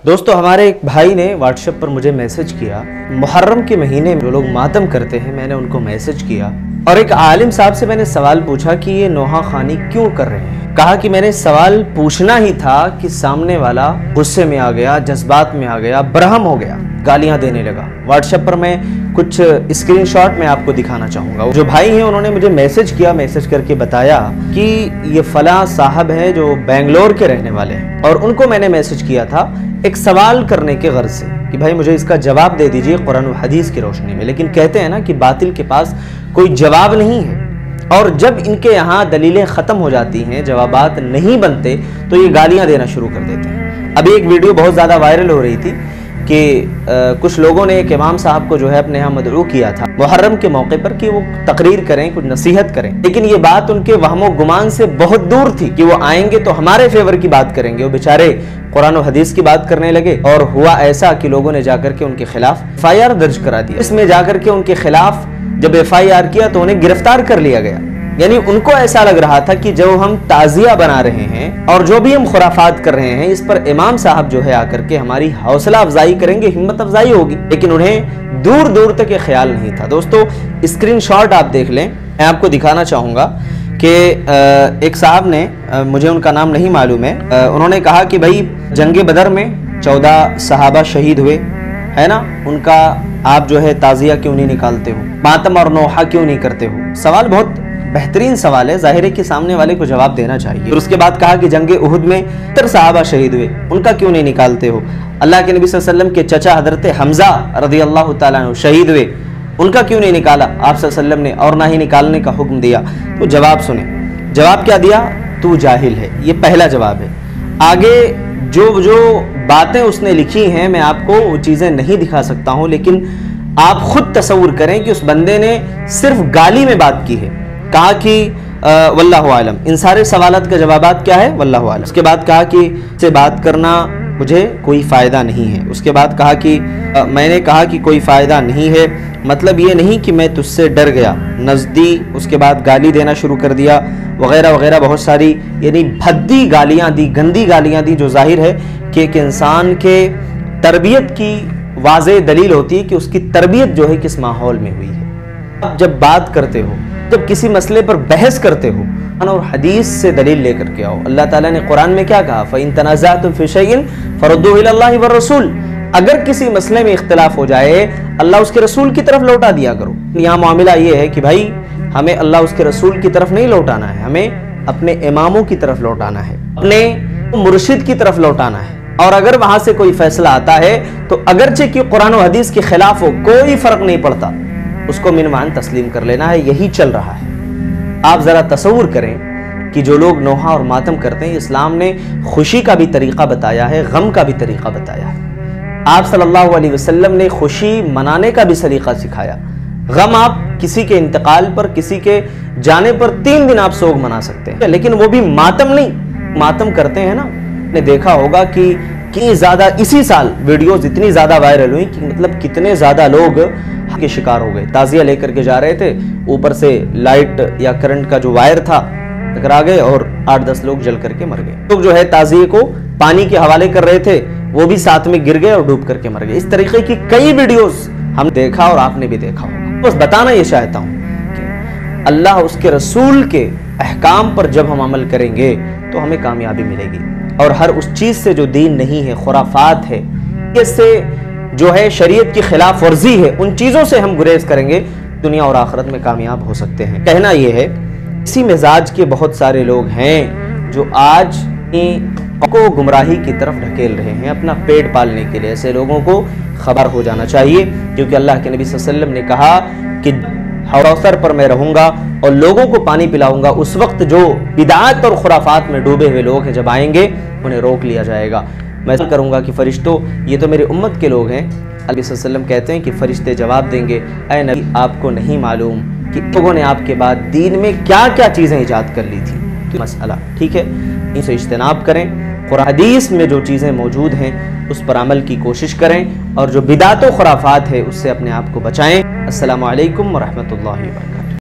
दोस्तों हमारे एक भाई ने व्हाट्सएप पर मुझे मैसेज किया। मुहर्रम के महीने में जो लोग मातम करते हैं, मैंने उनको मैसेज किया और एक आलिम साहब से मैंने सवाल पूछा कि ये नोहा खानी क्यों कर रहे हैं। कहा कि मैंने सवाल पूछना ही था कि सामने वाला गुस्से में आ गया, जज्बात में आ गया, बरहम हो गया, गालियां देने लगा। व्हाट्सएप पर मैं कुछ स्क्रीनशॉट में आपको दिखाना चाहूँगा। जो भाई हैं उन्होंने मुझे मैसेज किया, मैसेज करके बताया कि ये फला साहब हैं जो बेंगलोर के रहने वाले हैं और उनको मैंने मैसेज किया था एक सवाल करने के गर्ज से कि भाई मुझे इसका जवाब दे दीजिए कुरान और हदीस की रोशनी में। लेकिन कहते हैं ना कि बातिल के पास कोई जवाब नहीं है और जब इनके यहाँ दलीलें ख़त्म हो जाती हैं, जवाबात नहीं बनते, तो ये गालियाँ देना शुरू कर देते हैं। अभी एक वीडियो बहुत ज़्यादा वायरल हो रही थी कि कुछ लोगों ने एक इमाम साहब को जो है अपने यहाँ मदऊ किया था मुहर्रम के मौके पर कि वो तकरीर करें, कुछ नसीहत करें। लेकिन ये बात उनके वहमो गुमान से बहुत दूर थी कि वो आएंगे तो हमारे फेवर की बात करेंगे। वो बेचारे कुरान और हदीस की बात करने लगे और हुआ ऐसा कि लोगों ने जाकर के उनके खिलाफ FIR दर्ज करा दिया। इसमें जाकर के उनके खिलाफ जब FIR किया तो उन्हें गिरफ्तार कर लिया गया। यानी उनको ऐसा लग रहा था कि जो हम ताजिया बना रहे हैं और जो भी हम खुराफात कर रहे हैं, इस पर इमाम साहब जो है आकर के हमारी हौसला अफजाई करेंगे, हिम्मत अफजाई होगी। लेकिन उन्हें दूर दूर तक ये ख्याल नहीं था। दोस्तों स्क्रीनशॉट आप देख लें, मैं आपको दिखाना चाहूँगा कि एक साहब ने, मुझे उनका नाम नहीं मालूम है, उन्होंने कहा कि भाई जंगे बदर में 14 सहाबा शहीद हुए है ना, उनका आप जो है ताजिया क्यों नहीं निकालते हो, मातम और नोहा क्यों नहीं करते हो। सवाल बहुत बेहतरीन सवाल है, जाहिर है कि सामने वाले को जवाब देना चाहिए। और उसके बाद कहा कि जंगे उहुद में 70 सहाबा शहीद हुए, उनका क्यों नहीं निकालते हो। अल्लाह के नबी सल्लल्लाहु अलैहि वसल्लम के चचा हजरत हमजा रज़ियल्लाहु ताला अन्हु शहीद हुए, उनका क्यों नहीं निकाला आप सल्लल्लाहु अलैहि वसल्लम ने, और ना ही निकालने का हुक्म दिया। तो जवाब सुने, जवाब क्या दिया, तू जाहिल है। ये पहला जवाब है। आगे जो जो बातें उसने लिखी हैं मैं आपको वो चीज़ें नहीं दिखा सकता हूँ, लेकिन आप खुद तसव्वुर करें कि उस बंदे ने सिर्फ गाली में बात की है। कहा कि वल्लाहु आलम, इन सारे सवालात का जवाबात क्या है, वल्लाहु आलम। उसके बाद कहा कि से बात करना मुझे कोई फ़ायदा नहीं है। उसके बाद कहा कि मैंने कहा कि कोई फ़ायदा नहीं है, मतलब ये नहीं कि मैं तुझसे डर गया, नज़दी। उसके बाद गाली देना शुरू कर दिया वगैरह वगैरह, बहुत सारी यानी भद्दी गालियाँ दी, गंदी गालियाँ दी, जो जाहिर है कि एक इंसान के तरबियत की वाज़ेह दलील होती है कि उसकी तरबियत जो है किस माहौल में हुई है। अब जब बात करते हो, जब किसी मसले पर बहस करते हो, और हदीस से दलील लेकर के आओ। अल्लाह ताला ने कुरान में क्या कहा, फ़इन तनाज़अतुम फ़ी शैइन फ़रुद्दूहु इलल्लाहि व रसूल। अगर किसी मसले में इख्तिलाफ हो जाए, अल्लाह उसके रसूल की तरफ लौटा दिया करो। यहाँ मामला ये है कि भाई हमें अल्लाह उसके रसूल की तरफ नहीं लौटाना है, हमें अपने इमामों की तरफ लौटाना है, अपने मुर्शिद की तरफ लौटाना है। और अगर वहां से कोई फैसला आता है तो अगरचे कि कुरान और हदीस के खिलाफ हो, कोई फर्क नहीं पड़ता, उसको मिनमान तस्लीम कर लेना है। यही चल रहा है। आप जरा तसव्वुर करें कि जो लोग नोहा और मातम करते हैं, इस्लाम ने खुशी का भी तरीका बताया है, गम का भी तरीका बताया है। आप सल्लल्लाहु अलैहि वसल्लम ने खुशी मनाने का भी सलीका सिखाया। गम आप किसी के इंतकाल पर, किसी के जाने पर 3 दिन आप सोग मना सकते हैं, लेकिन वो भी मातम नहीं। मातम करते हैं ना, ने देखा होगा कि ज्यादा इसी साल वीडियोस इतनी ज्यादा वायरल हुई कि मतलब कितने ज्यादा लोग के शिकार हो गए। ताजिया लेकर के जा रहे थे, ऊपर से लाइट या करंट का जो वायर था टकरा गए और 8-10 लोग जल करके मर गए। लोग जो है ताजिए को पानी के हवाले कर रहे थे, वो भी साथ में गिर गए और डूब करके मर गए। इस तरीके की कई वीडियोस हम देखा और आपने भी देखा होगा। बस बताना ये चाहता हूँ कि अल्लाह उसके रसूल के अहकाम पर जब हम अमल करेंगे तो हमें कामयाबी मिलेगी। और हर उस चीज से जो दीन नहीं है, खुराफात है, इससे जो है शरीयत की खिलाफ वर्जी है, उन चीजों से हम गुरेज करेंगे, दुनिया और आखिरत में कामयाब हो सकते हैं। कहना यह है, इसी मिजाज के बहुत सारे लोग हैं जो आज को गुमराही की तरफ ढकेल रहे हैं अपना पेट पालने के लिए। ऐसे लोगों को खबर हो जाना चाहिए, क्योंकि अल्लाह के नबी सल्लल्लाहु अलैहि वसल्लम ने कहा कि हौसर पर मैं रहूंगा और लोगों को पानी पिलाऊंगा। उस वक्त जो बिदात और खुराफात में डूबे हुए लोग हैं, जब आएंगे उन्हें रोक लिया जाएगा। मैं करूंगा कि फरिश्तों, ये तो मेरी उम्मत के लोग हैं। नबी सल्लल्लाहु अलैहि वसल्लम कहते हैं कि फरिश्ते जवाब देंगे, ऐ नबी आपको नहीं मालूम कि लोगों ने आपके बाद दीन में क्या क्या चीज़ें ईजाद कर ली थी। तो मसला ठीक है, इनसे इज्तनाब करें। कुरान हदीस में जो चीज़ें मौजूद हैं उस पर अमल की कोशिश करें और जो बिदात व खुराफात है उससे अपने आप को बचाएं। अस्सलामु अलैकुम व रहमतुल्लाहि व बरकातहू।